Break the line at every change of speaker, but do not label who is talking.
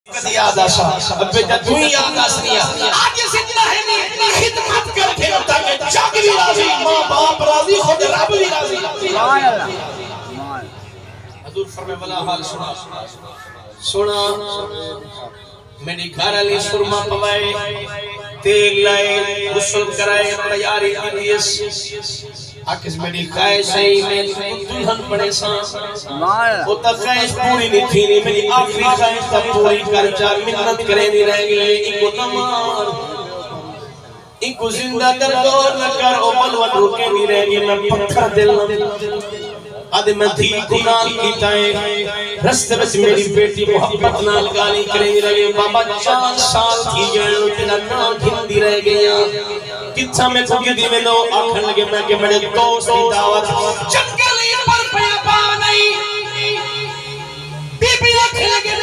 کدی یاد آسا اب بیٹا تو ہی یاد آسنیا آج زندہ ہے نہیں اتنی خدمت کر کے تاکہ جگ بھی راضی ماں باپ راضی خود رب بھی راضی حضور فرمے والا حال سنا میری گھر علی سرما پوائے تیل لائے غسل کرائے تیاری دیئے آکس میری خواہش ہے میں دلہن پڑے سان وہ تا خواہش پوری نہیں تھی نہیں میری آخری خواہش تا پوری کر جا منت کرے نہیں رہ گئے ایک کو نمار ایک کو زندہ در دور نہ کر او بلوت روکے نہیں رہ گئے میں پتھر دل آدھے میں تھی گناہ کیتا ہے رستے بس میری بیٹی محبت نال گالی کریں گے رہے بابا 4 سال تھی گئے تیرا نام گھندی رہ گیا کتھا میں کو گدی میں لو آکھن لگے میں کہ میرے دوست کی دعوت جنگلی پر پیابا نہیں بی بی رکھ لگے